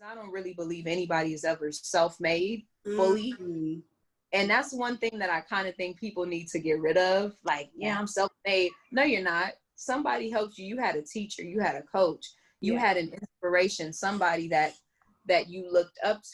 I don't really believe anybody is ever self-made fully. Mm-hmm. And that's one thing that I kind of think people need to get rid of. Like, yeah, I'm self-made. No, you're not. Somebody helped you. You had a teacher, you had a coach, you had an inspiration, somebody that you looked up to.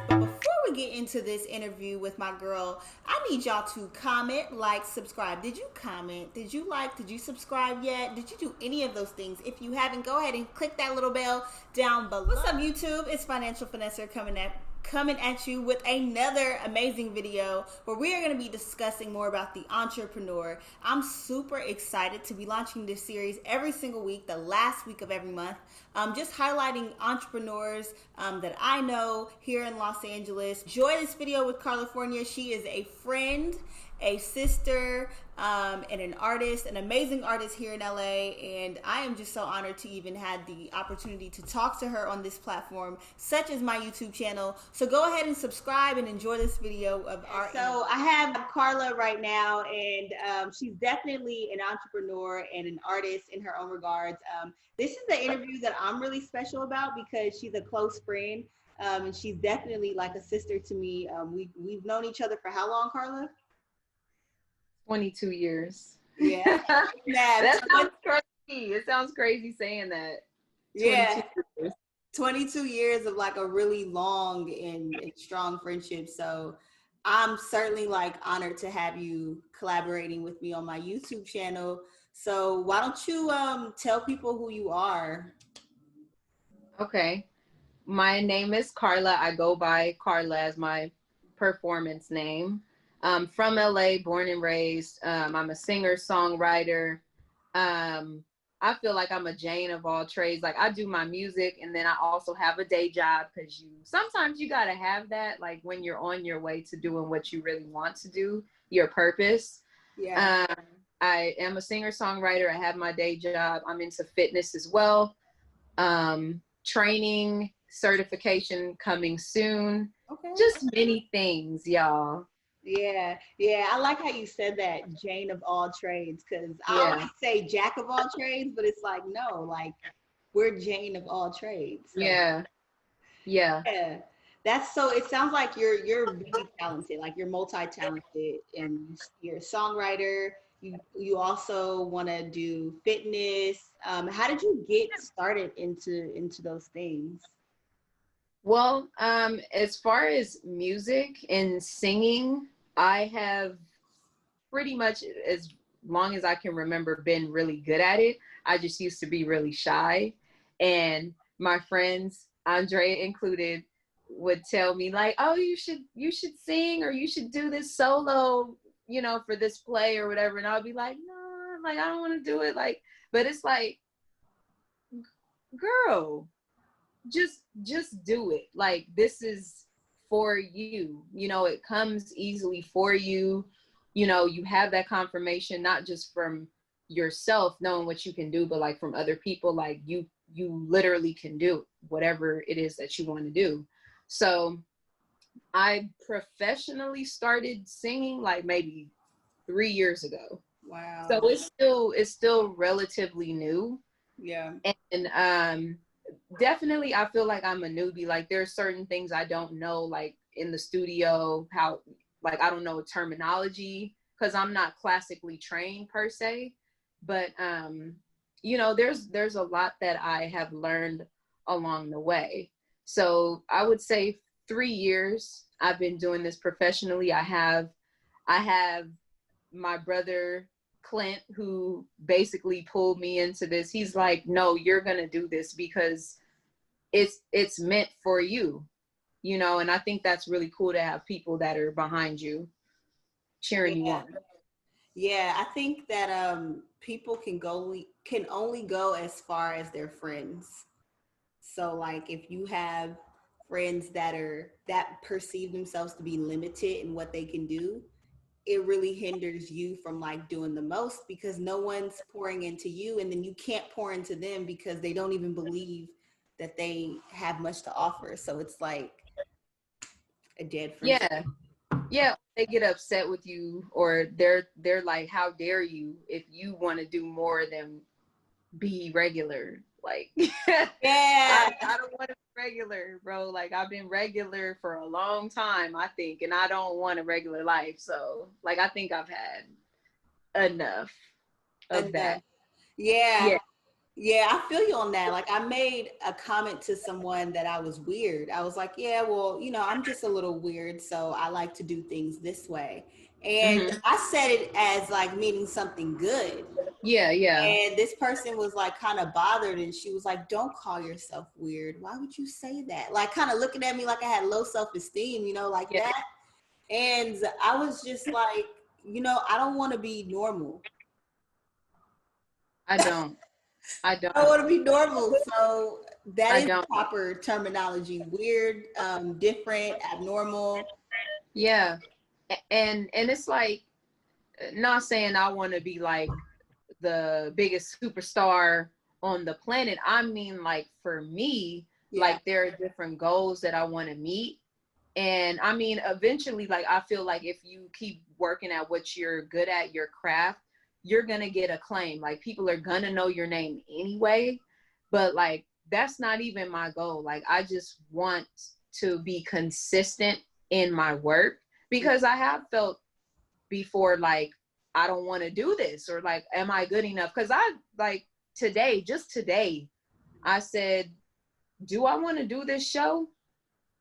But before we get into this interview with my girl, I need y'all to comment, like, subscribe. Did you comment? Did you like? Did you subscribe yet? Did you do any of those things? If you haven't, go ahead and click that little bell down below. What's up, YouTube? It's Financial Finesser coming at you with another amazing video where we are going to be discussing more about the entrepreneur. I'm super excited to be launching this series every single week, the last week of every month, just highlighting entrepreneurs that I know here in Los Angeles. Enjoy this video with California. She is a friend, a sister, and an artist, an amazing artist here in LA, and I am just so honored to even have the opportunity to talk to her on this platform, such as my YouTube channel. So go ahead and subscribe and enjoy this video of our So I have Carla right now, and she's definitely an entrepreneur and an artist in her own regards. This is the interview that I'm really special about because she's a close friend, and she's definitely like a sister to me. We've known each other for how long, Carla? 22 years. Yeah. That sounds crazy. It sounds crazy saying that. 22 years. 22 years of like a really long and strong friendship. So I'm certainly like honored to have you collaborating with me on my YouTube channel. So why don't you tell people who you are? Okay. My name is Carla. I go by Carla as my performance name. I'm from LA, born and raised. I'm a singer, songwriter. I feel like I'm a Jane of all trades. Like I do my music and then I also have a day job because sometimes you got to have that, like when you're on your way to doing what you really want to do, your purpose. Yeah. I am a singer, songwriter. I have my day job. I'm into fitness as well. Training, certification coming soon. Okay. Just many things, y'all. Yeah. I like how you said that, Jane of all trades, because I always say jack of all trades, but it's like, no, like we're Jane of all trades. So. Yeah. That's so. It sounds like you're really talented. Like you're multi-talented, and you're a songwriter. You also want to do fitness. How did you get started into those things? Well, as far as music and singing, I have pretty much, as long as I can remember, been really good at it. I just used to be really shy. And my friends, Andrea included, would tell me like, oh, you should sing or you should do this solo, for this play or whatever. And I'll be like, no, like I don't want to do it. Like, but it's like, girl, just do it. Like this is for you. It comes easily for you. You have that confirmation not just from yourself knowing what you can do, but like from other people. Like you literally can do whatever it is that you want to do. So I professionally started singing like maybe 3 years ago. Wow. So it's still relatively new. Yeah. And definitely I feel like I'm a newbie. Like there are certain things I don't know, like in the studio, how, like I don't know terminology because I'm not classically trained per se, but there's a lot that I have learned along the way. So I would say 3 years I've been doing this professionally. I have my brother Clint, who basically pulled me into this. He's like, no, you're gonna do this because it's meant for you, and I think that's really cool to have people that are behind you cheering you on. Yeah, I think that people can only go as far as their friends. So like if you have friends that perceive themselves to be limited in what they can do, it really hinders you from like doing the most because no one's pouring into you, and then you can't pour into them because they don't even believe that they have much to offer. So it's like a dead friendship. Yeah, they get upset with you, or they're like, how dare you if you want to do more than be regular. Like Yeah. I don't want to be regular, bro. Like I've been regular for a long time, I think, and I don't want a regular life. So like I think I've had enough of that. Enough. Yeah. Yeah. Yeah, I feel you on that. Like, I made a comment to someone that I was weird. I was like, yeah, well, I'm just a little weird, so I like to do things this way. And Hmm. I said it as like meaning something good. Yeah, yeah. And this person was like kind of bothered, and she was like, don't call yourself weird. Why would you say that? Like, kind of looking at me like I had low self-esteem, like Yeah. that. And I was just like, I don't want to be normal. I don't. I I don't. want to be normal. So that I is don't. proper terminology. Weird, different, abnormal. Yeah. And it's like, not saying I want to be like the biggest superstar on the planet. I mean, like for me, Yeah. like there are different goals that I want to meet. And I mean, eventually, like I feel like if you keep working at what you're good at, your craft, you're gonna get acclaim. Like people are gonna know your name anyway. But like that's not even my goal. Like I just want to be consistent in my work, because I have felt before like I don't want to do this, or like am I good enough? Because I like today, just today, I said, do I want to do this show?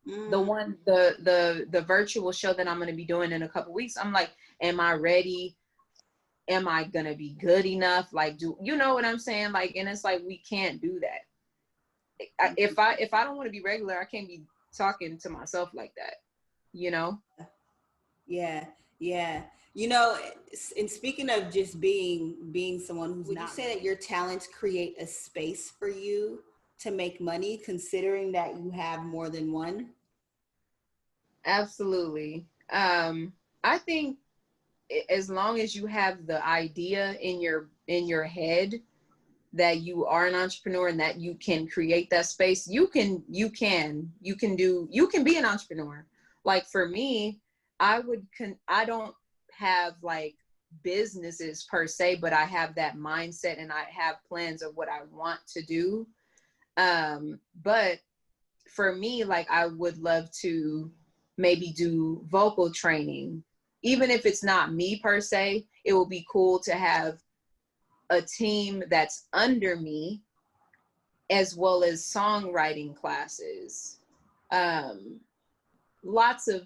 The Mm, one, the virtual show that I'm going to be doing in a couple weeks. I'm like, am I ready? Am I going to be good enough? Like, do you know what I'm saying? Like, and it's like we can't do that. If I don't want to be regular, I can't be talking to myself like that, you know. yeah. Yeah. And speaking of just being someone who's would not, you say that your talents create a space for you to make money, considering that you have more than one? Absolutely. I think as long as you have the idea in your head that you are an entrepreneur and that you can create that space, you can be an entrepreneur. Like for me, I don't have like businesses per se, but I have that mindset and I have plans of what I want to do. But for me, like I would love to maybe do vocal training. Even if it's not me per se, it will be cool to have a team that's under me, as well as songwriting classes. Um, lots of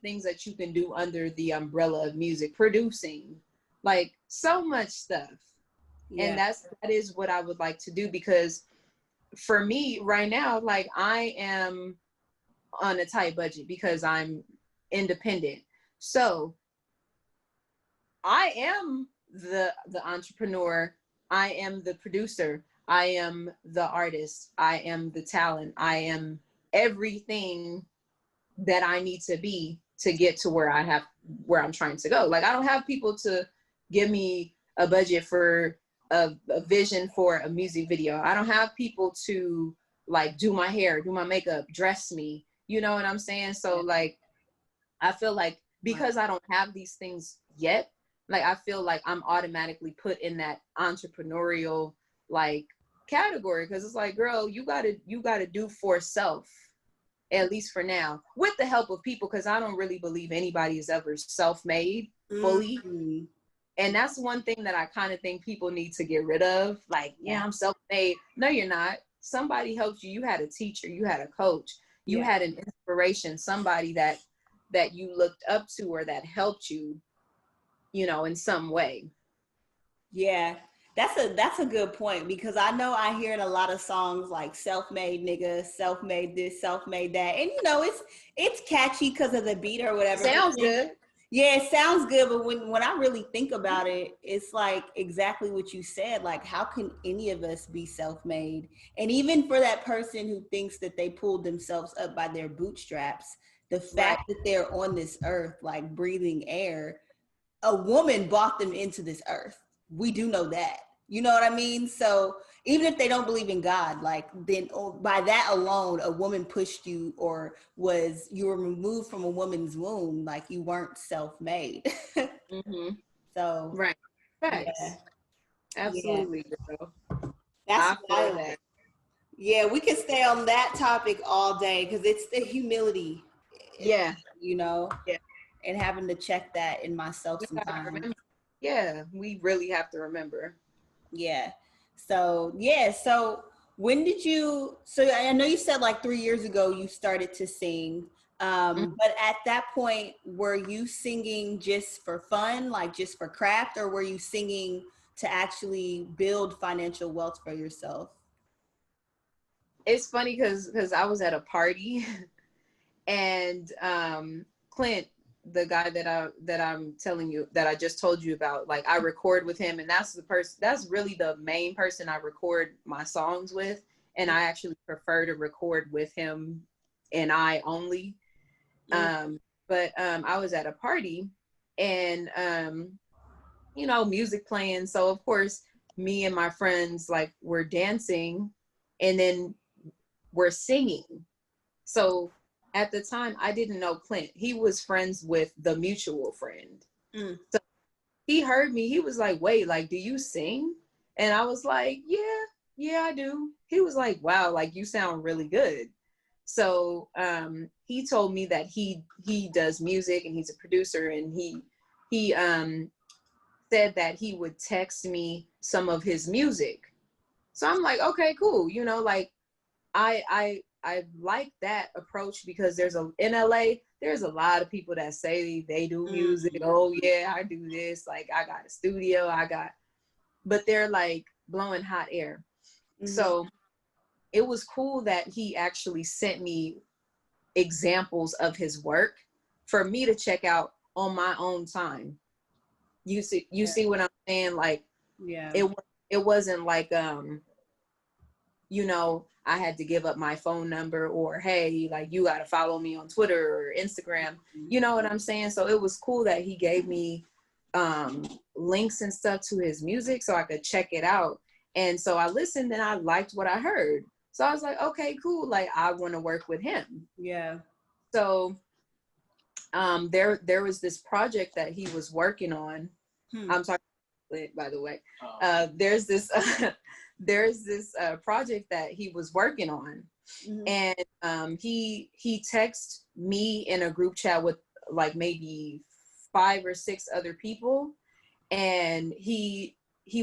things that you can do under the umbrella of music, producing, like so much stuff. And Yeah. that is what I would like to do, because for me right now, like I am on a tight budget because I'm independent. So I am the entrepreneur, I am the producer, I am the artist, I am the talent, I am everything that I need to be to get to where I'm trying to go. Like I don't have people to give me a budget for a vision for a music video. I don't have people to like do my hair, do my makeup, dress me. You know what I'm saying? So like I feel like because I don't have these things yet, like I feel like I'm automatically put in that entrepreneurial like category, because it's like, girl, you gotta do for self, at least for now, with the help of people, because I don't really believe anybody is ever self-made fully. Mm-hmm. And that's one thing that I kind of think people need to get rid of. Like, yeah, Yeah. I'm self-made. No, you're not. Somebody helped you. You had a teacher, you had a coach, you Yeah. had an inspiration, somebody that you looked up to or that helped you, in some way. Yeah, that's a good point, because I know I hear in a lot of songs like self-made nigga, self-made this, self-made that. And it's catchy because of the beat or whatever. But Sounds then, good. yeah, it sounds good, but when I really think about it, it's like exactly what you said. Like, how can any of us be self-made? And even for that person who thinks that they pulled themselves up by their bootstraps, the Right. fact that they're on this earth, like breathing air, a woman brought them into this earth. We do know that. You know what I mean? So even if they don't believe in God, like then by that alone, a woman pushed you or you were removed from a woman's womb, like you weren't self-made. Mm-hmm. So Right. yeah, Facts. yeah, Absolutely, girl. that's I feel wild. that. Yeah, we can stay on that topic all day because it's the humility, Yeah. you know, Yeah. and having to check that in myself We gotta sometimes. remember. Yeah, we really have to remember. Yeah. So, yeah. So, when did you? So, I know you said like 3 years ago you started to sing. Mhm. But at that point, were you singing just for fun, like just for craft, or were you singing to actually build financial wealth for yourself? It's funny because I was at a party and Clint, the guy that I'm telling you that I just told you about, like I record with him, and that's the person that's really the main person I record my songs with, and I actually prefer to record with him and I only. Mm, But I was at a party and music playing, so of course me and my friends like were dancing and then we're singing. So at the time, I didn't know Clint. He was friends with the mutual friend. mm, So he heard me. He was like, wait, like, do you sing? And I was like, yeah, I do. He was like, wow, like you sound really good. So he told me that he does music and he's a producer, and he said that he would text me some of his music. So I'm like, okay, cool. Like I like that approach because in LA there's a lot of people that say they do music. mm, Oh yeah, I do this. Like I got a studio, but they're like blowing hot air. mm, So it was cool that he actually sent me examples of his work for me to check out on my own time. You see what I'm saying? Like yeah, it wasn't like I had to give up my phone number or, hey, like you got to follow me on Twitter or Instagram. You know what I'm saying? So it was cool that he gave me links and stuff to his music so I could check it out. And so I listened and I liked what I heard. So I was like, okay, cool. Like I want to work with him. yeah. So there was this project that he was working on. Hmm. I'm talking, by the way. There's this project that he was working on, Mm-hmm. and he texted me in a group chat with like maybe 5 or 6 other people, and he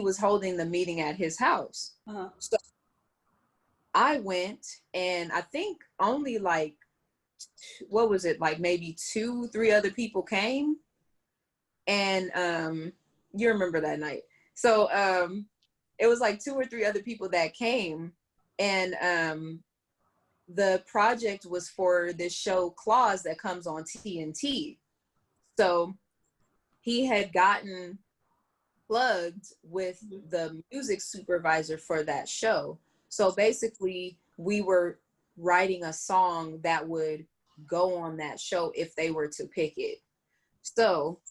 was holding the meeting at his house. Uh-huh. So I went, and I think only like, what was it, like maybe 2 3 other people came, and you remember that night. So it was like 2 or 3 other people that came, and the project was for this show Claws that comes on TNT. So he had gotten plugged with the music supervisor for that show. So basically, we were writing a song that would go on that show if they were to pick it. So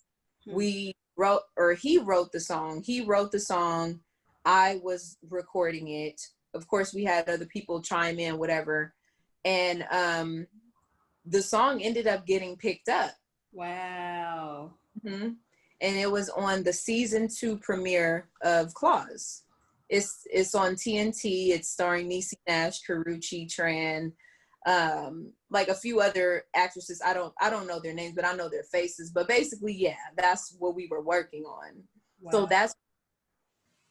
Hmm. we wrote, or he wrote the song. He wrote the song. I was recording it. Of course, we had other people chime in, whatever. And the song ended up getting picked up. Wow. Mm-hmm. And it was on the season 2 premiere of Claws. It's on TNT. It's starring Niecy Nash, Karuchi Tran, like a few other actresses. I don't know their names, but I know their faces. But basically, yeah, that's what we were working on. So Wow. that's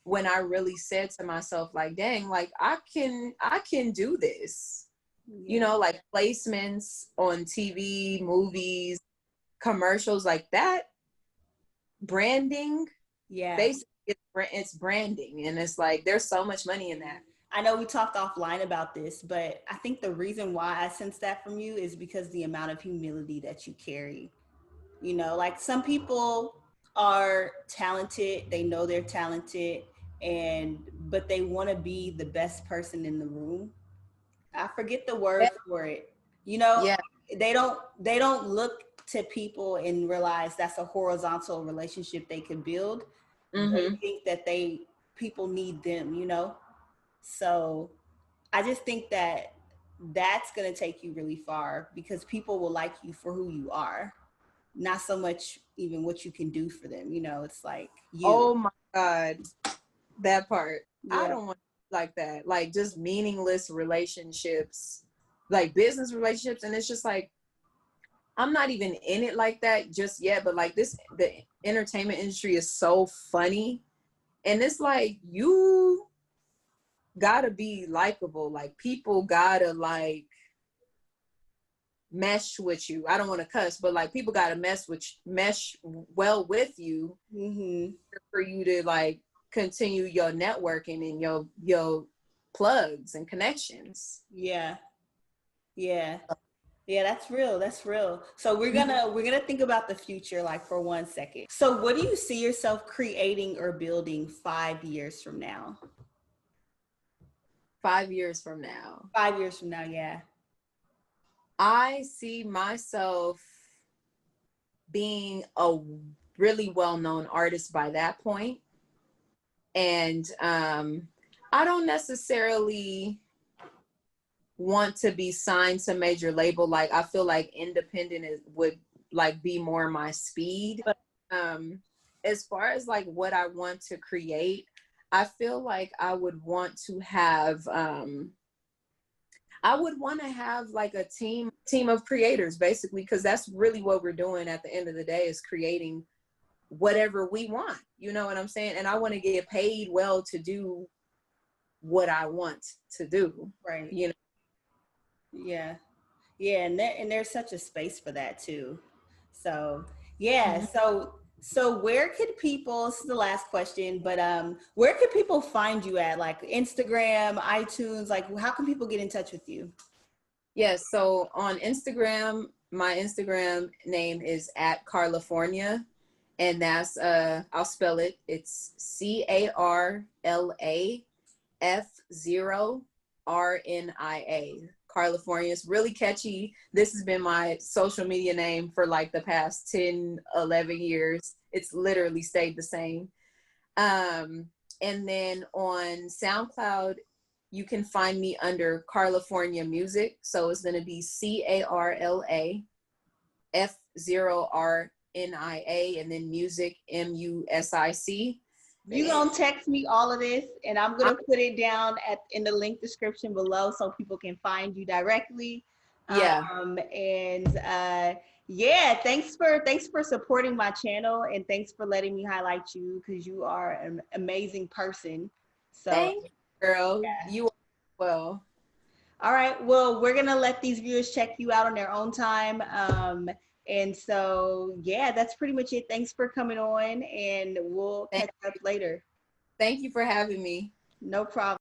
when I really said to myself, like, dang, like I can do this. Yeah. Like placements on TV, movies, commercials, like that. Branding, Yeah. basically, it's branding, and it's like there's so much money in that. I know we talked offline about this, but I think the reason why I sense that from you is because the amount of humility that you carry. Like some people are talented, they know they're talented, but they want to be the best person in the room. I forget the Yeah. word for it. You know, Yeah. they don't look to people and realize that's a horizontal relationship they can build. They Mm-hmm. think that people need them, you know? So I just think that that's going to take you really far because people will like you for who you are, not so much even what you can do for them. You know, it's like you. Oh my God, that part. I Yeah. don't want like that. Like just meaningless relationships, like business relationships. And it's just like, I'm not even in it like that just yet, but like the entertainment industry is so funny. And it's like, you gotta be likable. Like people gotta like mesh with you. I don't want to cuss, but like people gotta mesh well with you Mm-hmm. for you to like continue your networking and your plugs and connections. Yeah. Yeah. Yeah, that's real. That's real. So we're gonna think about the future like for 1 second. So what do you see yourself creating or building 5 years from now? 5 years from now, 5 years from now, yeah. I see myself being a really well-known artist by that point. And I don't necessarily want to be signed to major label. Like I feel like independent would like be more my speed. But as far as like what I want to create, I feel like I would want to have like a team of creators basically, because that's really what we're doing at the end of the day, is creating whatever we want. You know what I'm saying? And I want to get paid well to do what I want to do. Right. You know? Yeah. Yeah, and there's such a space for that too. So yeah, Mhm. so where could people, this is the last question, but where could people find you at? Like Instagram, iTunes, like how can people get in touch with you? Yes. So on Instagram, my Instagram name is at Carlafornia. And that's I'll spell it. It's CARLAF0RNIA. California. It's really catchy. This has been my social media name for like the past 10, 11 years. It's literally stayed the same. Um, and then on SoundCloud, you can find me under California Music. So it's going to be CARLAF0RNIA and then music, MUSIC. You gonna text me all of this, and I'm gonna put it down at in the link description below so people can find you directly. Yeah. And yeah, thanks for supporting my channel, and thanks for letting me highlight you because you are an amazing person. So Thank you, girl. yeah. You are well. All right. Well, we're gonna let these viewers check you out on their own time. And so yeah, that's pretty much it. Thanks for coming on, and we'll Thank, catch up later. thank you for having me. No problem.